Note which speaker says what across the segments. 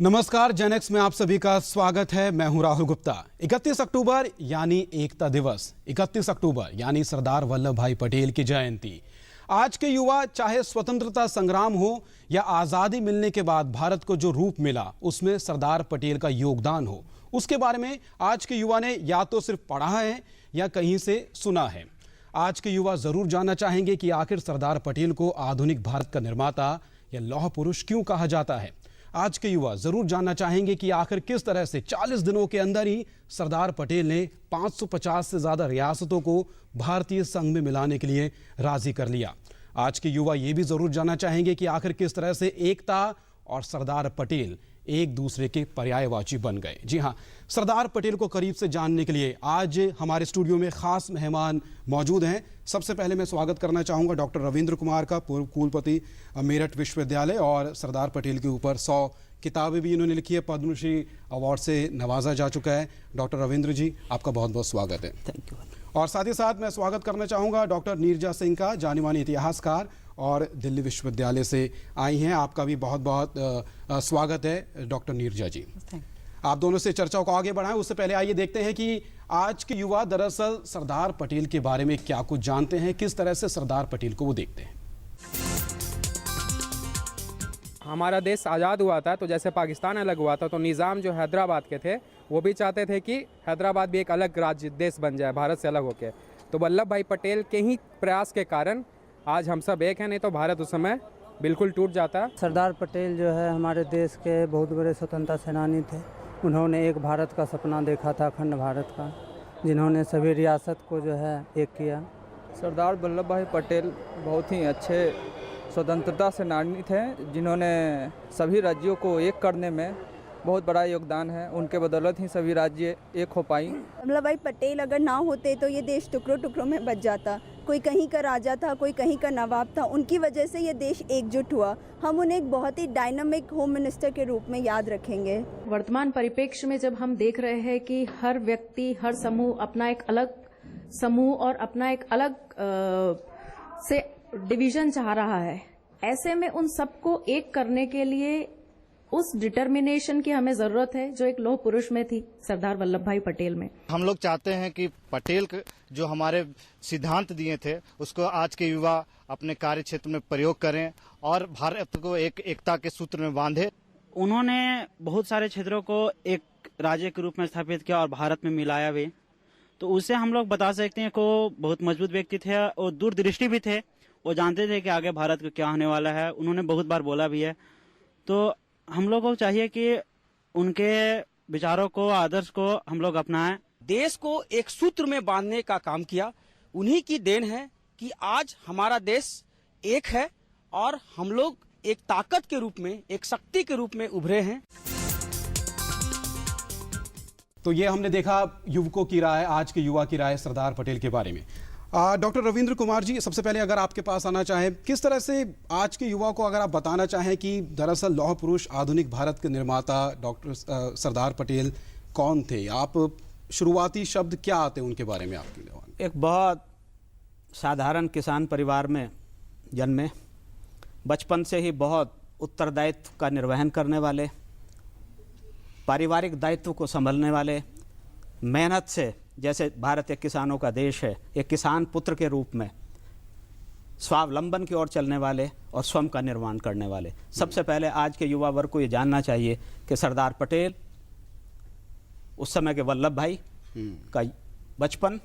Speaker 1: नमस्कार, जेनेक्स में आप सभी का स्वागत है। मैं हूं राहुल गुप्ता। 31 अक्टूबर यानी एकता दिवस, 31 अक्टूबर यानी सरदार वल्लभ भाई पटेल की जयंती। आज के युवा, चाहे स्वतंत्रता संग्राम हो या आजादी मिलने के बाद भारत को जो रूप मिला, उसमें सरदार पटेल का योगदान हो, उसके बारे में आज के युवा ने या तो सिर्फ पढ़ा है या कहीं से सुना है। आज के युवा जरूर जानना चाहेंगे कि आखिर सरदार पटेल को आधुनिक भारत का निर्माता या लौह पुरुष क्यों कहा जाता है। आज के युवा जरूर जानना चाहेंगे कि आखिर किस तरह से 40 दिनों के अंदर ही सरदार पटेल ने 550 से ज्यादा रियासतों को भारतीय संघ में मिलाने के लिए राजी कर लिया। आज के युवा ये भी जरूर जानना चाहेंगे कि आखिर किस तरह से एकता और सरदार पटेल एक दूसरे के पर्यायवाची बन गए। जी हाँ, सरदार पटेल को करीब से जानने के लिए आज हमारे स्टूडियो में खास मेहमान मौजूद हैं। सबसे पहले मैं स्वागत करना चाहूँगा डॉक्टर रविंद्र कुमार का, पूर्व कुलपति मेरठ विश्वविद्यालय, और सरदार पटेल के ऊपर 100 किताबें भी इन्होंने लिखी है, पद्मश्री अवार्ड से नवाजा जा चुका है। डॉक्टर रविंद्र जी, आपका बहुत बहुत स्वागत है।
Speaker 2: Thank you.
Speaker 1: और साथ ही साथ मैं स्वागत करना चाहूँगा डॉक्टर नीरजा सिंह का, जानी मानी इतिहासकार और दिल्ली विश्वविद्यालय से आई हैं। आपका भी बहुत बहुत स्वागत है डॉक्टर नीरजा जी। आप दोनों से चर्चा को आगे बढ़ाएं, उससे पहले आइए देखते हैं कि आज के युवा दरअसल सरदार पटेल के बारे में क्या कुछ जानते हैं, किस तरह से सरदार पटेल को वो देखते हैं।
Speaker 3: हमारा देश आज़ाद हुआ था तो जैसे पाकिस्तान अलग हुआ था तो निज़ाम जो हैदराबाद के थे वो भी चाहते थे कि हैदराबाद भी एक अलग राज्य देश बन जाए भारत से अलग होके। तो वल्लभ भाई पटेल के ही प्रयास के कारण आज हम सब एक हैं, नहीं तो भारत उस समय बिल्कुल टूट जाता।
Speaker 2: सरदार पटेल जो है हमारे देश के बहुत बड़े स्वतंत्रता सेनानी थे। उन्होंने एक भारत का सपना देखा था, अखंड भारत का, जिन्होंने सभी रियासत को जो है एक किया।
Speaker 4: सरदार वल्लभ भाई पटेल बहुत ही अच्छे स्वतंत्रता सेनानी थे, जिन्होंने सभी राज्यों को एक करने में बहुत बड़ा योगदान है। उनके बदौलत ही सभी राज्य एक हो पाई।
Speaker 5: वल्लभ भाई पटेल अगर ना होते तो ये देश टुकड़ों टुकड़ों में बच जाता। कोई कहीं का राजा था, कोई कहीं का नवाब था। उनकी वजह से ये देश एकजुट हुआ। हम उन्हें एक बहुत ही डायनामिक होम मिनिस्टर के रूप में याद रखेंगे।
Speaker 6: वर्तमान परिप्रेक्ष्य में जब हम देख रहे हैं कि हर व्यक्ति, हर समूह अपना एक अलग समूह और अपना एक अलग से डिवीजन चाह रहा है, ऐसे में उन सबको एक करने के लिए उस डिटर्मिनेशन की हमें जरूरत है जो एक लौह पुरुष में थी, सरदार वल्लभ भाई पटेल में।
Speaker 7: हम लोग चाहते हैं कि पटेल जो हमारे सिद्धांत दिए थे उसको आज के युवा अपने कार्य क्षेत्र में प्रयोग करें और भारत को एक एकता के सूत्र में बांधे।
Speaker 8: उन्होंने बहुत सारे क्षेत्रों को एक राज्य के रूप में स्थापित किया और भारत में मिलाया भी। तो उससे हम लोग बता सकते हैं को बहुत मजबूत व्यक्ति थे और दूरदृष्टि भी थे। वो जानते थे कि आगे भारत को क्या होने वाला है। उन्होंने बहुत बार बोला भी है। तो हम लोगों को चाहिए कि उनके विचारों को, आदर्श को हम लोग अपनाएं।
Speaker 9: देश को एक सूत्र में बांधने का काम किया। उन्हीं की देन है कि आज हमारा देश एक है और हम लोग एक ताकत के रूप में, एक शक्ति के रूप में उभरे हैं।
Speaker 1: तो ये हमने देखा युवकों की राय, आज के युवा की राय सरदार पटेल के बारे में। डॉक्टर रविंद्र कुमार जी, सबसे पहले अगर आपके पास आना चाहें, किस तरह से आज के युवा को अगर आप बताना चाहें कि दरअसल लौह पुरुष, आधुनिक भारत के निर्माता डॉक्टर सरदार पटेल कौन थे? आप शुरुआती शब्द क्या आते हैं उनके बारे में आपके लिए?
Speaker 8: एक बहुत साधारण किसान परिवार में जन्मे, बचपन से ही बहुत उत्तरदायित्व का निर्वहन करने वाले, पारिवारिक दायित्व को संभलने वाले, मेहनत से, जैसे भारत एक किसानों का देश है, एक किसान पुत्र के रूप में स्वावलंबन की ओर चलने वाले और स्वयं का निर्माण करने वाले। सबसे पहले आज के युवा वर्ग को ये जानना चाहिए कि सरदार पटेल, उस समय के वल्लभ भाई का बचपन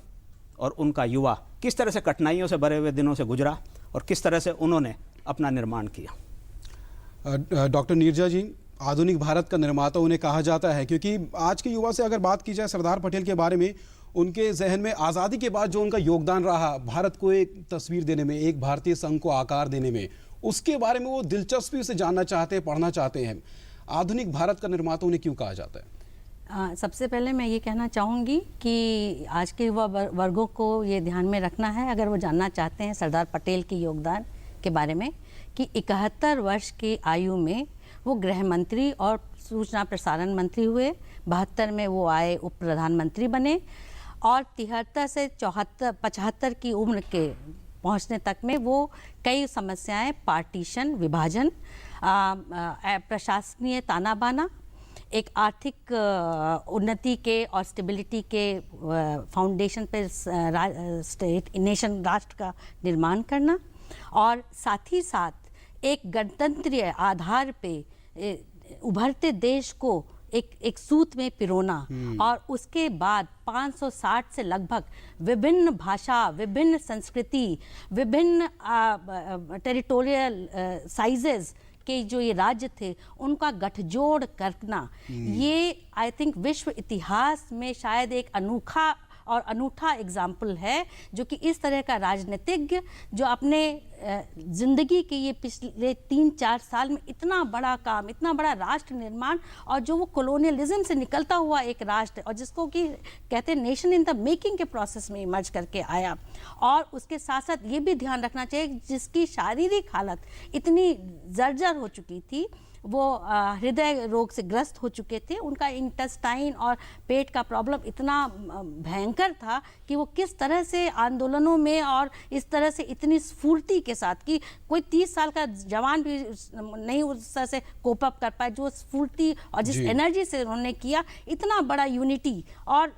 Speaker 8: और उनका युवा किस तरह से कठिनाइयों से भरे हुए दिनों से गुजरा और किस तरह से उन्होंने अपना निर्माण किया।
Speaker 1: डॉक्टर नीरजा जी, आधुनिक भारत का निर्माता उन्हें कहा जाता है क्योंकि आज के युवा से अगर बात की जाए सरदार पटेल के बारे में, उनके जहन में आज़ादी के बाद जो उनका योगदान रहा भारत को एक तस्वीर देने में, एक भारतीय संघ को आकार देने में, उसके बारे में वो दिलचस्पी से जानना चाहते हैं, पढ़ना चाहते हैं। आधुनिक भारत का निर्माता उन्हें क्यों कहा जाता है?
Speaker 10: सबसे पहले मैं ये कहना चाहूँगी कि आज के युवा वर्गों को ये ध्यान में रखना है, अगर वो जानना चाहते हैं सरदार पटेल के योगदान के बारे में, कि 71 वर्ष की आयु में वो गृह मंत्री और सूचना प्रसारण मंत्री हुए। 72 में वो आए, उप प्रधानमंत्री बने और 73 से 75 की उम्र के पहुंचने तक में वो कई समस्याएं, पार्टीशन, विभाजन, प्रशासनीय ताना बाना एक आर्थिक उन्नति के और स्टेबिलिटी के फाउंडेशन पर स्टेट नेशन राष्ट्र का निर्माण करना, और साथ ही साथ एक गणतंत्रीय आधार पे उभरते देश को एक सूत में पिरोना, और उसके बाद 560 से लगभग विभिन्न भाषा, विभिन्न संस्कृति, विभिन्न टेरिटोरियल साइजेस के जो ये राज्य थे उनका गठजोड़ करना, ये आई थिंक विश्व इतिहास में शायद एक अनूठा एग्जाम्पल है, जो कि इस तरह का राजनीतिज्ञ जो अपने ज़िंदगी के ये पिछले 3-4 साल में इतना बड़ा काम, इतना बड़ा राष्ट्र निर्माण, और जो वो कॉलोनियलिज्म से निकलता हुआ एक राष्ट्र, और जिसको कि कहते हैं नेशन इन द मेकिंग के प्रोसेस में इमर्ज करके आया, और उसके साथ साथ ये भी ध्यान रखना चाहिए जिसकी शारीरिक हालत इतनी जर्जर हो चुकी थी, वो हृदय रोग से ग्रस्त हो चुके थे, उनका इंटेस्टाइन और पेट का प्रॉब्लम इतना भयंकर था कि वो किस तरह से आंदोलनों में और इस तरह से इतनी स्फूर्ति के साथ, कि कोई 30 साल का जवान भी नहीं उस तरह से कोप अप कर पाए, जो स्फूर्ति और जिस एनर्जी से उन्होंने किया, इतना बड़ा यूनिटी, और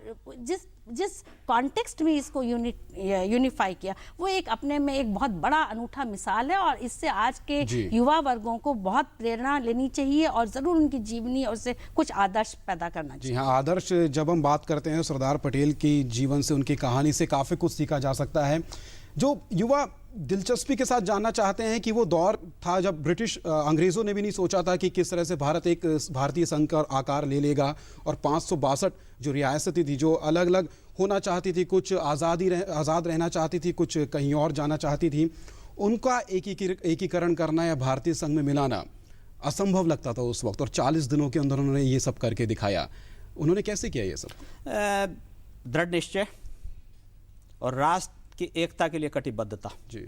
Speaker 10: जिस कॉन्टेक्स्ट में इसको यूनिफाई किया, वो एक अपने में एक बहुत बड़ा अनूठा मिसाल है, और इससे आज के युवा वर्गों को बहुत प्रेरणा लेनी चाहिए, और ज़रूर उनकी जीवनी और उससे कुछ आदर्श पैदा करना चाहिए।
Speaker 1: जी हाँ, आदर्श जब हम बात करते हैं सरदार पटेल की जीवन से, उनकी कहानी से काफ़ी कुछ सीखा जा सकता है। जो युवा दिलचस्पी के साथ जानना चाहते हैं कि वो दौर था जब अंग्रेज़ों ने भी नहीं सोचा था कि किस तरह से भारत एक भारतीय संघ का आकार ले लेगा, और 562 जो रियासतें थी जो अलग अलग होना चाहती थी, कुछ आज़ाद रहना चाहती थी, कुछ कहीं और जाना चाहती थी, उनका एकीकरण करना या भारतीय संघ में मिलाना असंभव लगता था उस वक्त, और 40 दिनों के अंदर उन्होंने ये सब करके दिखाया। उन्होंने कैसे किया ये सब?
Speaker 8: दृढ़ निश्चय और राष्ट्र की एकता के लिए कटिबद्धता, जी,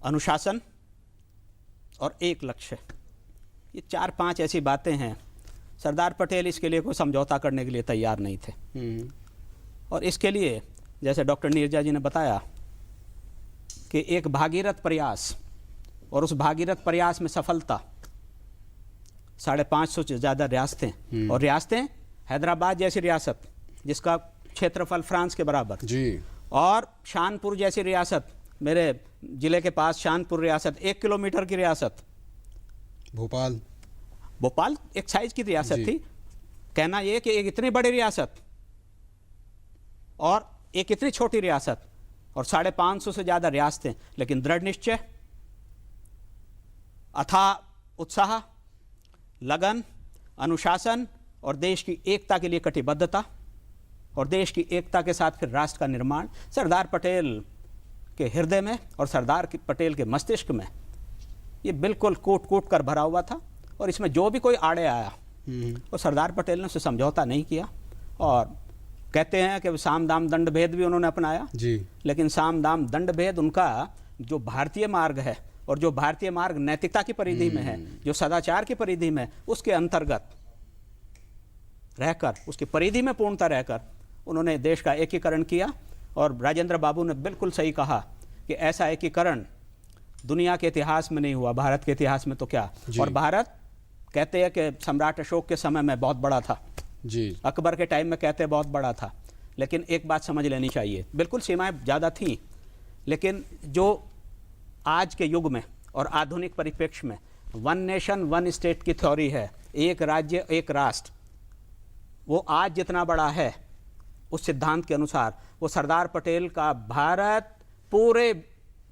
Speaker 8: अनुशासन और एक लक्ष्य, ये 4-5 ऐसी बातें हैं। सरदार पटेल इसके लिए कोई समझौता करने के लिए तैयार नहीं थे, और इसके लिए जैसे डॉक्टर नीरजा जी ने बताया कि एक भागीरथ प्रयास, और उस भागीरथ प्रयास में सफलता, 550 से ज़्यादा रियासतें, और रियासतें हैदराबाद जैसी रियासत जिसका क्षेत्रफल फ्रांस के बराबर, जी, और शानपुर जैसी रियासत, मेरे ज़िले के पास शानपुर रियासत, 1 किलोमीटर की रियासत, भोपाल एक साइज की रियासत थी। कहना यह कि एक इतनी बड़ी रियासत और एक इतनी छोटी रियासत, और 550 से ज़्यादा रियासतें, लेकिन दृढ़ निश्चय, अथाह उत्साह, लगन, अनुशासन और देश की एकता के लिए कटिबद्धता, और देश की एकता के साथ फिर राष्ट्र का निर्माण सरदार पटेल के हृदय में और सरदार पटेल के मस्तिष्क में ये बिल्कुल कूट कूट कर भरा हुआ था। और इसमें जो भी कोई आड़े आया, और सरदार पटेल ने उससे समझौता नहीं किया, और कहते हैं कि साम दाम दंड भेद भी उन्होंने अपनाया, जी, लेकिन साम दाम दंड भेद उनका जो भारतीय मार्ग है, और जो भारतीय मार्ग नैतिकता की परिधि में है, जो सदाचार की परिधि में, उसके अंतर्गत रहकर, उसकी परिधि में पूर्णता रहकर उन्होंने देश का एकीकरण किया। और राजेंद्र बाबू ने बिल्कुल सही कहा कि ऐसा एकीकरण दुनिया के इतिहास में नहीं हुआ, भारत के इतिहास में तो क्या। और भारत कहते हैं कि सम्राट अशोक के समय में बहुत बड़ा था, जी, अकबर के टाइम में कहते हैं बहुत बड़ा था, लेकिन एक बात समझ लेनी चाहिए, बिल्कुल सीमाएं ज़्यादा थीं, लेकिन जो आज के युग में और आधुनिक परिप्रेक्ष्य में वन नेशन वन स्टेट की थ्योरी है, एक राज्य एक राष्ट्र, वो आज जितना बड़ा है उस सिद्धांत के अनुसार वो सरदार पटेल का भारत पूरे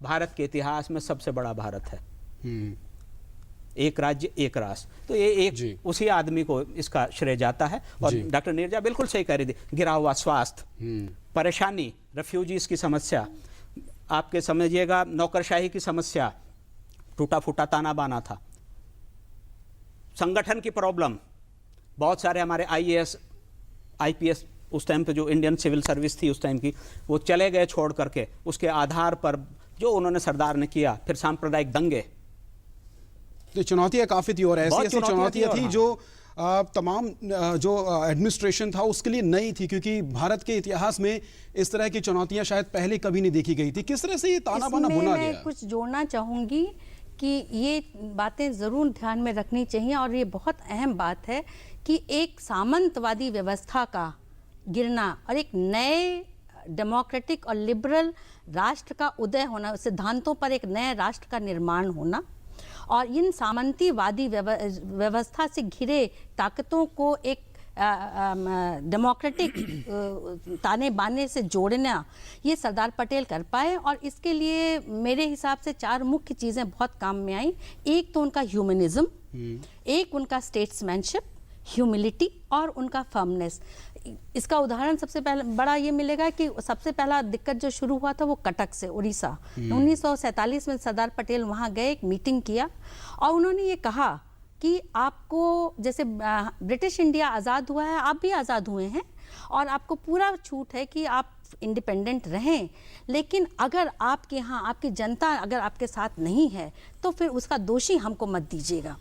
Speaker 8: भारत के इतिहास में सबसे बड़ा भारत है। एक राज्य एक राष्ट्र, तो ये एक उसी आदमी को इसका श्रेय जाता है। और डॉक्टर नीरजा बिल्कुल सही कह रही थी, गिरा हुआ स्वास्थ्य, परेशानी, रेफ्यूजीज की समस्या, आपके समझिएगा नौकरशाही की समस्या, टूटा फूटा ताना बाना था, संगठन की प्रॉब्लम, बहुत सारे हमारे IAS IPS उस टाइम पे जो इंडियन सिविल सर्विस थी उस टाइम की, वो चले गए छोड़ करके, उसके आधार पर जो उन्होंने सरदार ने किया, फिर सांप्रदायिक दंगे,
Speaker 1: तो चुनौतियां काफ़ी थी, और ऐसी चुनौतियां थी जो तमाम जो एडमिनिस्ट्रेशन था उसके लिए नई थी, क्योंकि भारत के इतिहास में इस तरह की चुनौतियां शायद पहले कभी नहीं देखी गई थी। किस तरह से ये ताना बाना बुना गया?
Speaker 10: मैं कुछ जोड़ना चाहूँगी कि ये बातें ज़रूर ध्यान में रखनी चाहिए और ये बहुत अहम बात है कि एक सामंतवादी व्यवस्था का गिरना और एक नए डेमोक्रेटिक और लिबरल राष्ट्र का उदय होना, सिद्धांतों पर एक नए राष्ट्र का निर्माण होना और इन सामंतीवादी व्यवस्था से घिरे ताकतों को एक डेमोक्रेटिक ताने बाने से जोड़ना, ये सरदार पटेल कर पाए। और इसके लिए मेरे हिसाब से 4 मुख्य चीज़ें बहुत काम में आई। एक तो उनका ह्यूमनिज्म, एक उनका स्टेट्समैनशिप, ह्यूमिलिटी और उनका फर्मनेस। इसका उदाहरण सबसे पहले बड़ा ये मिलेगा कि सबसे पहला दिक्कत जो शुरू हुआ था वो कटक से, उड़ीसा। 1947 में सरदार पटेल वहाँ गए, एक मीटिंग किया और उन्होंने ये कहा कि आपको, जैसे ब्रिटिश इंडिया आज़ाद हुआ है, आप भी आज़ाद हुए हैं और आपको पूरा छूट है कि आप इंडिपेंडेंट रहें, लेकिन अगर आपके यहाँ आपकी जनता अगर आपके साथ नहीं है तो फिर उसका दोषी हमको मत दीजिएगा।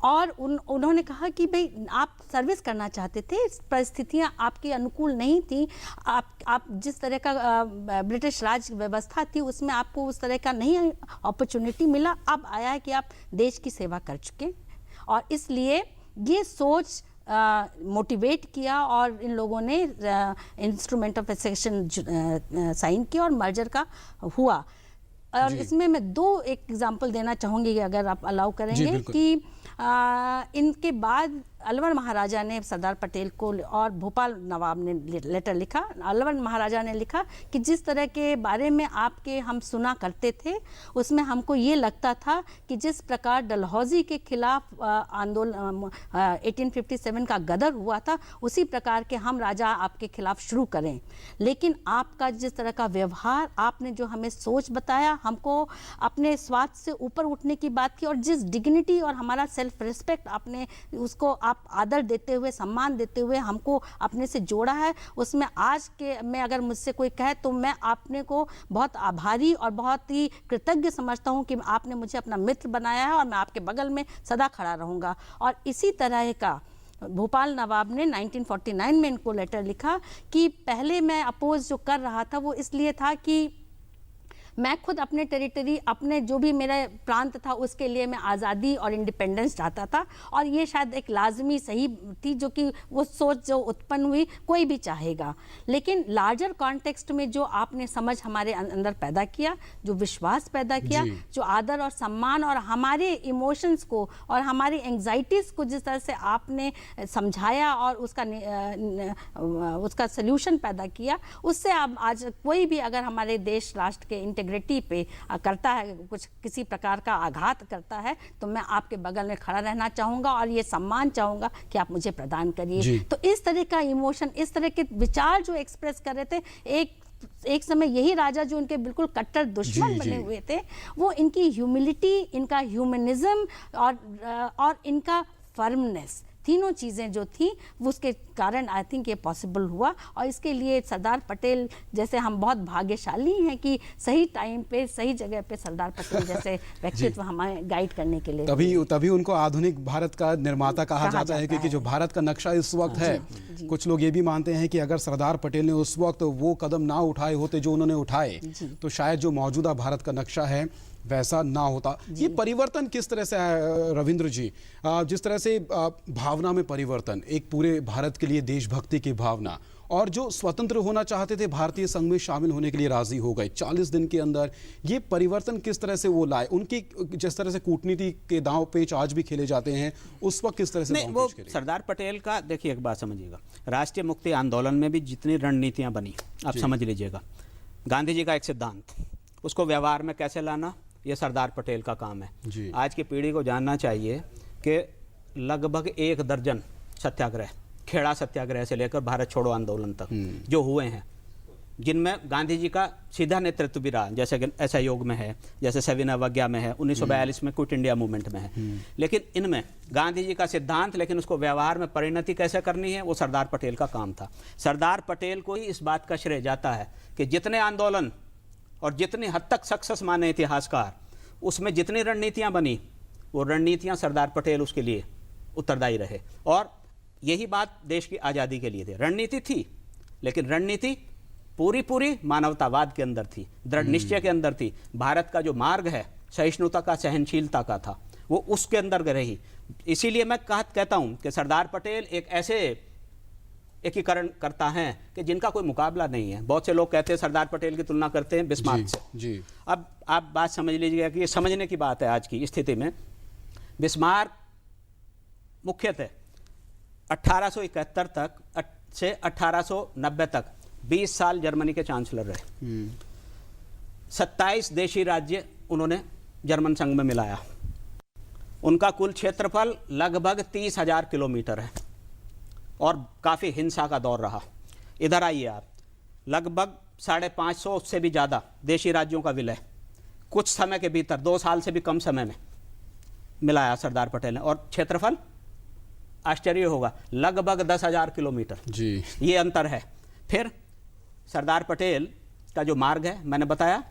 Speaker 10: और उन्होंने कहा कि भाई आप सर्विस करना चाहते थे, परिस्थितियाँ आपके अनुकूल नहीं थी, आप जिस तरह का ब्रिटिश राज व्यवस्था थी उसमें आपको उस तरह का नहीं अपॉर्चुनिटी मिला। अब आया है कि आप देश की सेवा कर चुके और इसलिए ये सोच मोटिवेट किया और इन लोगों ने इंस्ट्रूमेंट ऑफ एसेशन साइन किया और मर्जर का हुआ। और इसमें मैं 2 एग्जांपल देना चाहूँगी अगर आप अलाउ करेंगे कि इनके बाद अलवर महाराजा ने सरदार पटेल को और भोपाल नवाब ने लेटर लिखा। अलवर महाराजा ने लिखा कि जिस तरह के बारे में आपके हम सुना करते थे उसमें हमको ये लगता था कि जिस प्रकार डलहौजी के खिलाफ आंदोलन 1857 का गदर हुआ था उसी प्रकार के हम राजा आपके खिलाफ शुरू करें, लेकिन आपका जिस तरह का व्यवहार, आपने जो हमें सोच बताया, हमको अपने स्वार्थ से ऊपर उठने की बात की और जिस डिग्निटी और हमारा सेल्फ रिस्पेक्ट आपने उसको आप आदर देते हुए, सम्मान देते हुए हमको अपने से जोड़ा है, उसमें आज के में अगर मुझसे कोई कहे तो मैं आपने को बहुत आभारी और बहुत ही कृतज्ञ समझता हूँ कि आपने मुझे अपना मित्र बनाया है और मैं आपके बगल में सदा खड़ा रहूँगा। और इसी तरह का भोपाल नवाब ने 1949 में इनको लेटर लिखा कि पहले मैं अपोज जो कर रहा था वो इसलिए था कि मैं खुद अपने टेरिटरी, अपने जो भी मेरा प्रांत था उसके लिए मैं आज़ादी और इंडिपेंडेंस चाहता था और ये शायद एक लाजमी सही थी जो कि वो सोच जो उत्पन्न हुई कोई भी चाहेगा, लेकिन लार्जर कॉन्टेक्स्ट में जो आपने समझ हमारे अंदर पैदा किया, जो विश्वास पैदा किया, जो आदर और सम्मान और हमारे इमोशंस को और हमारी एंग्जाइटीज़ को जिस तरह से आपने समझाया और उसका सल्यूशन पैदा किया, उससे अब आज कोई भी अगर हमारे देश राष्ट्र के इंटीग्रिटी पे करता है, कुछ किसी प्रकार का आघात करता है, तो मैं आपके बगल में खड़ा रहना चाहूँगा और ये सम्मान चाहूँगा कि आप मुझे प्रदान करिए। तो इस तरह का इमोशन, इस तरह के विचार जो एक्सप्रेस कर रहे थे, एक समय यही राजा जो उनके बिल्कुल कट्टर दुश्मन बने हुए थे, वो इनकी ह्यूमिलिटी, इनका ह्यूमनिज्म और इनका फर्मनेस, तीनों चीज़ें जो थी उसके कारण आई थिंक ये पॉसिबल हुआ। और इसके लिए सरदार पटेल जैसे हम बहुत भाग्यशाली हैं कि सही टाइम पे सही जगह पे सरदार पटेल जैसे व्यक्तित्व हमें गाइड करने के लिए
Speaker 1: तभी उनको आधुनिक भारत का निर्माता कहा जाता है, क्योंकि जो भारत का नक्शा इस वक्त है, कुछ लोग ये भी मानते हैं कि अगर सरदार पटेल ने उस वक्त वो कदम ना उठाए होते जो उन्होंने उठाए तो शायद जो मौजूदा भारत का नक्शा है वैसा ना होता। ये परिवर्तन किस तरह से है रविंद्र जी? जिस तरह से भावना में परिवर्तन, एक पूरे भारत के लिए देशभक्ति की भावना, और जो स्वतंत्र होना चाहते थे भारतीय संघ में शामिल होने के लिए राजी हो गए 40 दिन के अंदर, ये परिवर्तन किस तरह से वो लाए? उनकी जिस तरह से कूटनीति के दांव पेच आज भी खेले जाते हैं, उस वक्त किस तरह से
Speaker 8: वो सरदार पटेल का, देखिए एक बात समझिएगा, राष्ट्रीय मुक्ति आंदोलन में भी जितनी रणनीतियां बनी आप समझ लीजिएगा, गांधी जी का एक सिद्धांत, उसको व्यवहार में कैसे लाना, ये सरदार पटेल का काम है। आज की पीढ़ी को जानना चाहिए कि लगभग 1 दर्जन सत्याग्रह, खेड़ा सत्याग्रह से लेकर भारत छोड़ो आंदोलन तक जो हुए हैं, जिनमें गांधी जी का सीधा नेतृत्व भी रहा, जैसे असहयोग में है, जैसे सविनय अवज्ञा में है, 1942 में क्विट इंडिया मूवमेंट में है, लेकिन इनमें गांधी जी का सिद्धांत, लेकिन उसको व्यवहार में परिणति कैसे करनी है वो सरदार पटेल का काम था। सरदार पटेल को ही इस बात का श्रेय जाता है कि जितने आंदोलन और जितनी हद तक सक्सेस माने इतिहासकार, उसमें जितनी रणनीतियां बनी वो रणनीतियां सरदार पटेल उसके लिए उत्तरदायी रहे। और यही बात देश की आज़ादी के लिए थी। रणनीति थी, लेकिन रणनीति पूरी मानवतावाद के अंदर थी, दृढ़ निश्चय के अंदर थी। भारत का जो मार्ग है सहिष्णुता का, सहनशीलता का था, वो उसके अंदर रही। इसीलिए मैं कहता हूँ कि सरदार पटेल एक ऐसे एकीकरण करता है कि जिनका कोई मुकाबला नहीं है। बहुत से लोग कहते हैं सरदार पटेल की तुलना करते हैं बिस्मार्क से।
Speaker 1: जी।
Speaker 8: अब आप बात समझ लीजिएगा कि ये समझने की बात है आज की स्थिति में। बिस्मार्क मुख्यतः 1871 तक से 1890 तक 20 साल जर्मनी के चांसलर रहे। 27 देशी राज्य उन्होंने जर्मन संघ में मिलाया। उनका कुल क्षेत्रफल लगभग 30,000 किलोमीटर है और काफ़ी हिंसा का दौर रहा। इधर आइए आप, लगभग 550 से भी ज़्यादा देशी राज्यों का विलय कुछ समय के भीतर, 2 साल से भी कम समय में मिलाया सरदार पटेल ने। और क्षेत्रफल आश्चर्य होगा, लगभग 10,000 किलोमीटर।
Speaker 1: जी,
Speaker 8: ये अंतर है। फिर सरदार पटेल का जो मार्ग है, मैंने बताया,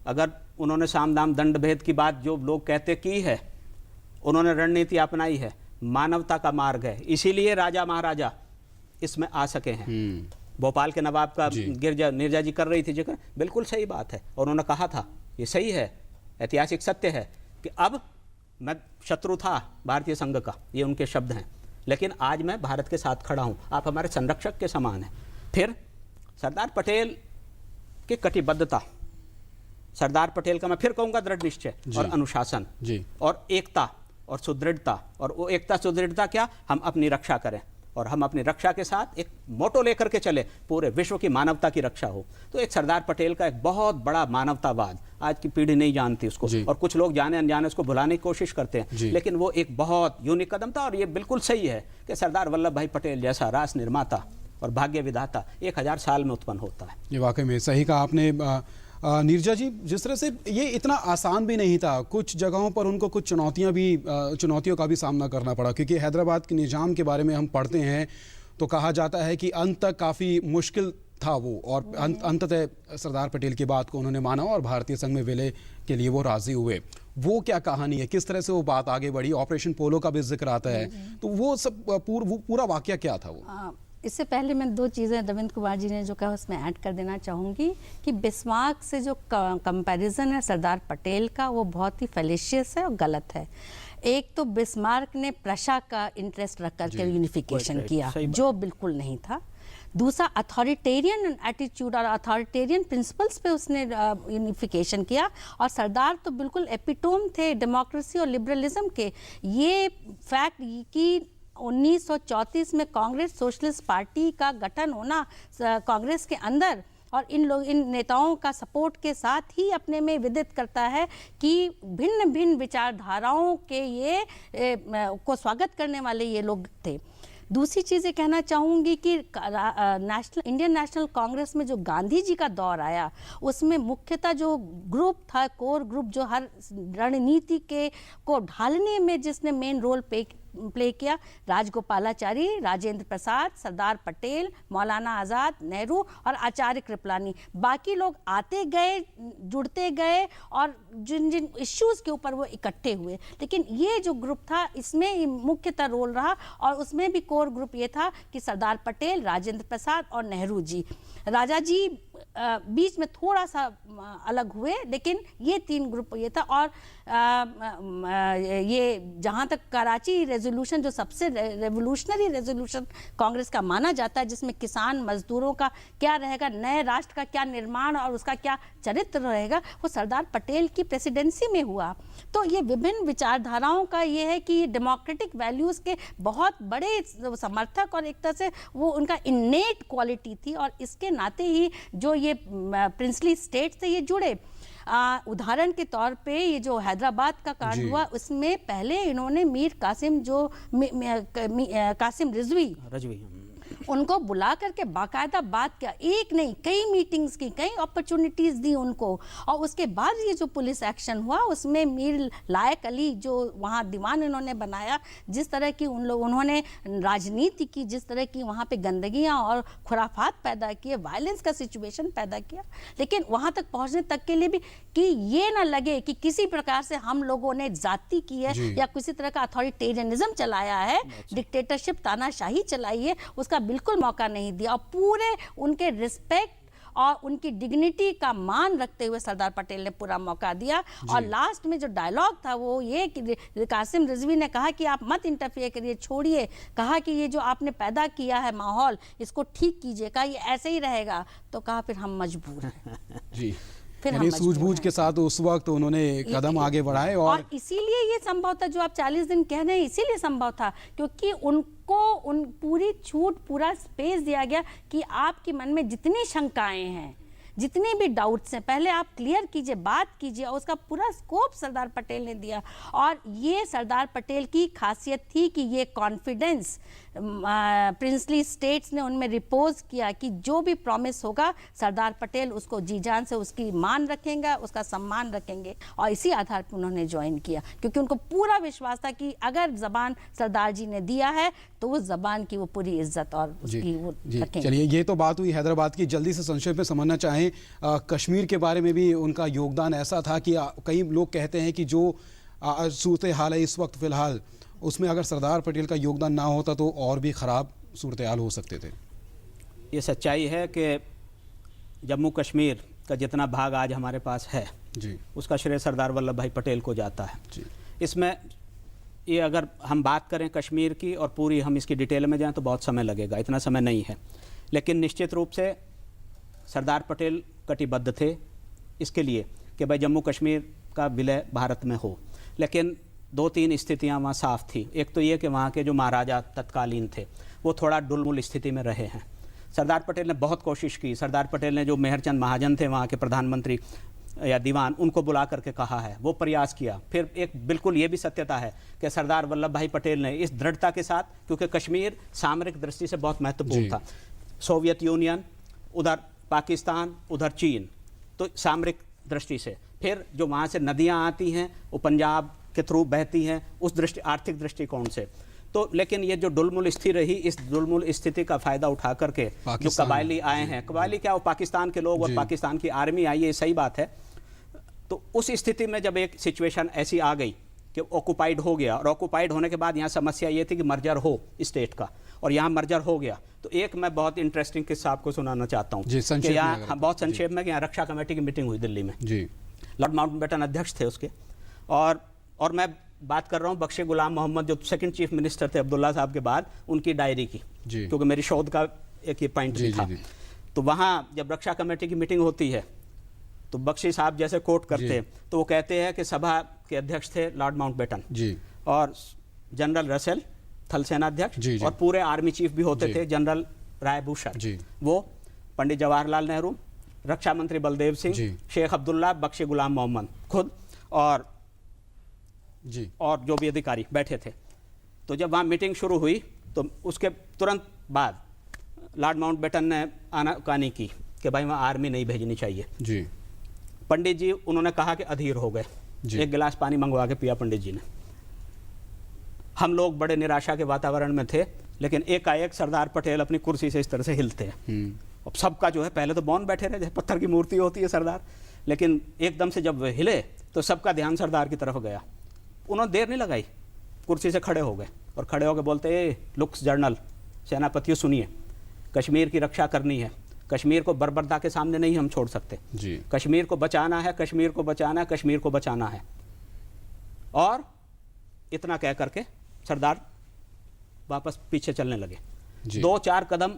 Speaker 8: अगर उन्होंने साम दाम दंड भेद की बात जो लोग कहते की है, उन्होंने रणनीति अपनाई है, मानवता का मार्ग है, इसीलिए राजा महाराजा इसमें आ सके हैं। भोपाल के नवाब का नीरजा जी कर रही थी जिक्र, बिल्कुल सही बात है। और उन्होंने कहा था, ये सही है, ऐतिहासिक सत्य है कि अब मैं शत्रु था भारतीय संघ का, ये उनके शब्द हैं, लेकिन आज मैं भारत के साथ खड़ा हूँ, आप हमारे संरक्षक के समान हैं। फिर सरदार पटेल की कटिबद्धता, सरदार पटेल का मैं फिर कहूँगा दृढ़ निश्चय और अनुशासन और एकता और सुदृढ़ता। और वो एकता सुदृढ़ता क्या, हम अपनी रक्षा करें और हम अपनी रक्षा के साथ एक मोटो लेकर के चले, पूरे विश्व की मानवता की रक्षा हो। तो एक सरदार पटेल का एक बहुत बड़ा मानवतावाद, आज की पीढ़ी नहीं जानती उसको, और कुछ लोग जाने अनजाने उसको भुलाने की कोशिश करते हैं, लेकिन वो एक बहुत यूनिक कदम था। और ये बिल्कुल सही है कि सरदार वल्लभ भाई पटेल जैसा राष्ट्र निर्माता और भाग्य विधाता 1000 साल में उत्पन्न होता है।
Speaker 1: ये वाकई में सही कहा आपने नीरजा जी। जिस तरह से ये इतना आसान भी नहीं था, कुछ जगहों पर उनको कुछ चुनौतियों का भी सामना करना पड़ा, क्योंकि हैदराबाद के निज़ाम के बारे में हम पढ़ते हैं तो कहा जाता है कि अंत तक काफ़ी मुश्किल था वो, और अंततः सरदार पटेल की बात को उन्होंने माना और भारतीय संघ में विलय के लिए वो राजी हुए। वो क्या कहानी है, किस तरह से वो बात आगे बढ़ी? ऑपरेशन पोलो का भी जिक्र आता है, तो वो सब पूरा वाकया क्या था वो?
Speaker 10: इससे पहले मैं 2 चीज़ें रविंद्र कुमार जी ने जो कहा उसमें ऐड कर देना चाहूँगी कि बिस्मार्क से जो कंपैरिजन है सरदार पटेल का, वो बहुत ही फेलिशियस है और गलत है। एक तो बिस्मार्क ने प्रशा का इंटरेस्ट रख करके यूनिफिकेशन किया, जो बिल्कुल नहीं था। दूसरा, अथॉरिटेरियन एटीट्यूड और अथॉरिटेरियन प्रिंसिपल्स पे उसने यूनिफिकेशन किया, और सरदार तो बिल्कुल एपिटोम थे डेमोक्रेसी और लिबरलिज्म के। ये फैक्ट कि 1934 में कांग्रेस सोशलिस्ट पार्टी का गठन होना कांग्रेस के अंदर, और इन नेताओं का सपोर्ट के साथ ही अपने में विदित करता है कि भिन्न भिन्न विचारधाराओं के ये को स्वागत करने वाले ये लोग थे। दूसरी चीज़ ये कहना चाहूँगी कि इंडियन नेशनल कांग्रेस में जो गांधी जी का दौर आया, उसमें मुख्यतः जो ग्रुप था, कोर ग्रुप, जो हर रणनीति को ढालने में जिसने मेन रोल प्ले किया, राजगोपालाचारी, राजेंद्र प्रसाद, सरदार पटेल, मौलाना आज़ाद, नेहरू और आचार्य कृपलानी। बाकी लोग आते गए, जुड़ते गए और जिन जिन इश्यूज़ के ऊपर वो इकट्ठे हुए, लेकिन ये जो ग्रुप था इसमें मुख्यतः रोल रहा, और उसमें भी कोर ग्रुप ये था कि सरदार पटेल, राजेंद्र प्रसाद और नेहरू जी। राजा जी बीच में थोड़ा सा अलग हुए, लेकिन ये 3 ग्रुप ये था। और ये जहाँ तक कराची रेजोल्यूशन, जो सबसे रेवोल्यूशनरी रेजोल्यूशन कांग्रेस का माना जाता है, जिसमें किसान मजदूरों का क्या रहेगा, नए राष्ट्र का क्या निर्माण और उसका क्या चरित्र रहेगा, वो सरदार पटेल की प्रेसिडेंसी में हुआ। तो ये विभिन्न विचारधाराओं का ये है कि डेमोक्रेटिक वैल्यूज़ के बहुत बड़े समर्थक, और एक तरह से वो उनका इन्नेट क्वालिटी थी, और इसके नाते ही जो ये प्रिंसली स्टेट से ये जुड़े। उदाहरण के तौर पे ये जो हैदराबाद का कांड हुआ, उसमें पहले इन्होंने मीर कासिम, जो कासिम रिजवी उनको बुला करके बाकायदा बात किया, एक नहीं कई मीटिंग्स की, कई अपॉर्चुनिटीज़ दी उनको। और उसके बाद ये जो पुलिस एक्शन हुआ, उसमें मीर लायक अली जो वहाँ दीवान इन्होंने बनाया, जिस तरह की उन्होंने राजनीति की, जिस तरह की वहाँ पे गंदगियाँ और खुराफात पैदा किए, वायलेंस का सिचुएशन पैदा किया। लेकिन वहाँ तक पहुँचने तक के लिए भी कि ये ना लगे कि किसी प्रकार से हम लोगों ने जाति की है या किसी तरह का अथॉरिटेरियनिज्म चलाया है, डिक्टेटरशिप, तानाशाही चलाई है, उसका बिल्कुल मौका नहीं दिया। और पूरे उनके रिस्पेक्ट और उनकी डिग्निटी का मान रखते हुए सरदार पटेल ने पूरा मौका दिया। और लास्ट में जो डायलॉग था वो ये कि कासिम रिजवी ने कहा कि आप मत इंटरफेयर करिए, छोड़िए, कहा कि ये जो आपने पैदा किया है माहौल इसको ठीक कीजिए, कहा ये ऐसे ही रहेगा, तो कहा फिर हम मजबूर हैं।
Speaker 1: जी,
Speaker 10: फिर
Speaker 1: यानी
Speaker 10: हम मजबूर
Speaker 1: सूझबूझ
Speaker 10: हैं।
Speaker 1: के साथ उस वक्त उन्होंने कदम आगे बढ़ाए और
Speaker 10: इसीलिए ये संभव था जो आप 40 दिन कह रहे हैं, इसीलिए संभव था क्योंकि उनको उन पूरी छूट, पूरा स्पेस दिया गया कि आपके मन में जितनी शंकाएं हैं, जितने भी डाउट्स हैं, पहले आप क्लियर कीजिए, बात कीजिए, और उसका पूरा स्कोप सरदार पटेल ने दिया। और ये सरदार पटेल की खासियत थी कि ये कॉन्फिडेंस प्रिंसली स्टेट्स ने उनमें रिपोज किया कि जो भी प्रॉमिस होगा सरदार पटेल उसको जी जान से उसकी मान रखेंगे, उसका सम्मान रखेंगे। और इसी आधार पर उन्होंने ज्वाइन किया क्योंकि उनको पूरा विश्वास था कि अगर जबान सरदार जी ने दिया है तो उस जबान की वो पूरी इज्जत और उसकी वो रखेंगे।
Speaker 1: चलिए, ये तो बात हुई हैदराबाद की। जल्दी से संक्षेप में समझना चाहें कश्मीर के बारे में भी उनका योगदान ऐसा था कि कई लोग कहते हैं कि जो सूरत हाल है इस वक्त फिलहाल, उसमें अगर सरदार पटेल का योगदान ना होता तो और भी ख़राब सूरत हाल हो सकते थे।
Speaker 8: ये सच्चाई है कि जम्मू कश्मीर का जितना भाग आज हमारे पास है
Speaker 1: जी,
Speaker 8: उसका श्रेय सरदार वल्लभ भाई पटेल को जाता है।
Speaker 1: जी,
Speaker 8: इसमें ये अगर हम बात करें कश्मीर की और पूरी हम इसकी डिटेल में जाएं तो बहुत समय लगेगा, इतना समय नहीं है। लेकिन निश्चित रूप से सरदार पटेल कटिबद्ध थे इसके लिए कि भाई जम्मू कश्मीर का विलय भारत में हो। लेकिन 2-3 स्थितियां वहाँ साफ थी। एक तो ये कि वहाँ के जो महाराजा तत्कालीन थे वो थोड़ा डुलमुल स्थिति में रहे हैं। सरदार पटेल ने बहुत कोशिश की। सरदार पटेल ने जो मेहरचंद महाजन थे वहाँ के प्रधानमंत्री या दीवान, उनको बुला करके कहा है, वो प्रयास किया। फिर एक बिल्कुल ये भी सत्यता है कि सरदार वल्लभ भाई पटेल ने इस दृढ़ता के साथ, क्योंकि कश्मीर सामरिक दृष्टि से बहुत महत्वपूर्ण था, सोवियत यूनियन, उधर पाकिस्तान, उधर चीन, तो सामरिक दृष्टि से, फिर जो वहाँ से नदियाँ आती हैं वो पंजाब के थ्रू बहती हैं, उस दृष्टि आर्थिक दृष्टिकोण से तो। लेकिन ये जो डुलमुल स्थिति रही, इस डुलमुल स्थिति का फायदा उठा करके जो कबायली आए हैं, कबायली क्या, वो पाकिस्तान के लोग और पाकिस्तान की आर्मी आई, ये सही बात है। तो उस स्थिति में जब एक सिचुएशन ऐसी आ गई कि ऑक्युपाइड हो गया, और ऑक्युपाइड होने के बाद यहाँ समस्या ये थी कि मर्जर हो स्टेट का, और यहाँ मर्जर हो गया। तो एक मैं बहुत इंटरेस्टिंग किस्सा आपको सुनाना चाहता हूँ कि यहाँ बहुत संक्षेप में, यहाँ रक्षा कमेटी की मीटिंग हुई दिल्ली में जी, लॉर्ड माउंटबेटन अध्यक्ष थे उसके, और मैं बात कर रहा हूँ बख्शे गुलाम मोहम्मद जो सेकंड चीफ मिनिस्टर थे अब्दुल्ला साहब के बाद, उनकी डायरी की, क्योंकि मेरी शोध का एक ये पॉइंट भी था। तो वहाँ जब रक्षा कमेटी की मीटिंग होती है तो बख्शी साहब जैसे कोट करते हैं तो वो कहते हैं कि सभा के अध्यक्ष थे लॉर्ड माउंटबेटन जी, और जनरल रसेल थल सेनाध्यक्ष, और पूरे आर्मी चीफ भी होते थे जनरल राय भूषण जी, वो पंडित जवाहरलाल नेहरू, रक्षा मंत्री बलदेव सिंह, शेख अब्दुल्ला, बख्शी गुलाम मोहम्मद खुद, और जो भी अधिकारी बैठे थे। तो जब वहाँ मीटिंग शुरू हुई तो उसके तुरंत बाद लॉर्ड माउंटबेटन ने आनाकानी की कि भाई वहाँ आर्मी नहीं भेजनी चाहिए जी। पंडित जी, उन्होंने कहा कि अधीर हो गए, एक गिलास पानी मंगवा के पिया पंडित जी ने। हम लोग बड़े निराशा के वातावरण में थे, लेकिन एकाएक सरदार पटेल अपनी कुर्सी से इस तरह से हिलते हैं। अब सबका जो है, पहले तो मौन बैठे रहे जैसे पत्थर की मूर्ति होती है सरदार, लेकिन एकदम से जब हिले तो सबका ध्यान सरदार की तरफ गया। उन्होंने देर नहीं लगाई, कुर्सी से खड़े हो गए और खड़े होकर बोलते, ए लुक्स जर्नल, सेनापतियों सुनिए, कश्मीर की रक्षा करनी है, कश्मीर को बर्बरता के सामने नहीं हम छोड़ सकते जी। कश्मीर को बचाना है, कश्मीर को बचाना है, कश्मीर को बचाना है। और इतना कह करके सरदार वापस पीछे चलने लगे। 2-4 कदम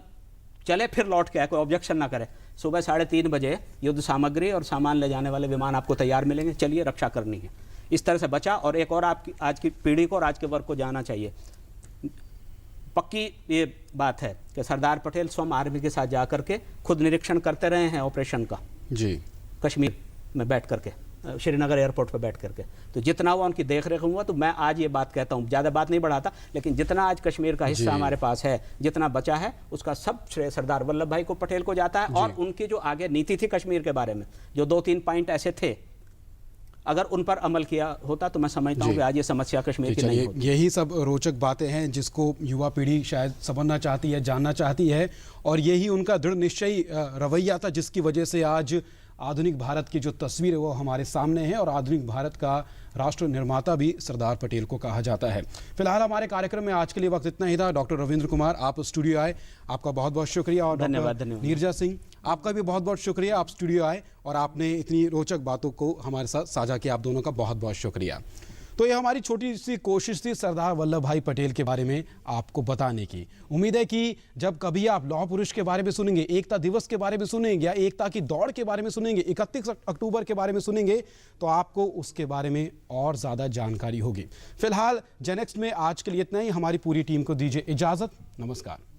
Speaker 8: चले, फिर लौट के आए, कोई ऑब्जेक्शन ना करे। सुबह 3:30 बजे युद्ध सामग्री और सामान ले जाने वाले विमान आपको तैयार मिलेंगे, चलिए रक्षा करनी है। इस तरह से बचा। और एक और आपकी आज की पीढ़ी को और आज के वर्ग को जाना चाहिए, पक्की ये बात है कि सरदार पटेल स्वयं आर्मी के साथ जाकर के खुद निरीक्षण करते रहे हैं ऑपरेशन का जी, कश्मीर में बैठ करके, श्रीनगर एयरपोर्ट पर बैठ करके। तो जितना हुआ उनकी देख रेख हुआ। तो मैं आज ये बात कहता हूँ, ज़्यादा बात नहीं बढ़ाता, लेकिन जितना आज कश्मीर का हिस्सा हमारे पास है, जितना बचा है, उसका सब श्रेय सरदार वल्लभ भाई को पटेल को जाता है। और उनकी जो आगे नीति थी कश्मीर के बारे में, जो 2-3 पॉइंट ऐसे थे, अगर उन पर अमल किया होता तो मैं समझता हूँ कि आज ये समस्या कश्मीर की नहीं होती। यही सब रोचक बातें हैं जिसको युवा पीढ़ी शायद समझना चाहती है, जानना चाहती है, और यही उनका दृढ़ निश्चयी रवैया था जिसकी वजह से आज आधुनिक भारत की जो तस्वीर है वो हमारे सामने है, और आधुनिक भारत का राष्ट्र निर्माता भी सरदार पटेल को कहा जाता है। फिलहाल हमारे कार्यक्रम में आज के लिए वक्त इतना ही था। डॉक्टर रविंद्र कुमार, आप स्टूडियो आए, आपका बहुत बहुत शुक्रिया। और धन्यवाद।
Speaker 1: नीरजा सिंह, आपका भी बहुत बहुत शुक्रिया, आप स्टूडियो आए और आपने इतनी रोचक बातों को हमारे साथ साझा किया। आप दोनों का बहुत बहुत शुक्रिया। तो ये हमारी छोटी सी कोशिश थी सरदार वल्लभ भाई पटेल के बारे में आपको बताने की। उम्मीद है कि जब कभी आप लौह पुरुष के बारे में सुनेंगे, एकता दिवस के बारे में सुनेंगे या एकता की दौड़ के बारे में सुनेंगे, 31 अक्टूबर के बारे में सुनेंगे, तो आपको उसके बारे में और ज़्यादा जानकारी होगी। फिलहाल जेनेक्स्ट में आज के लिए इतना ही। हमारी पूरी टीम को दीजिए इजाज़त। नमस्कार।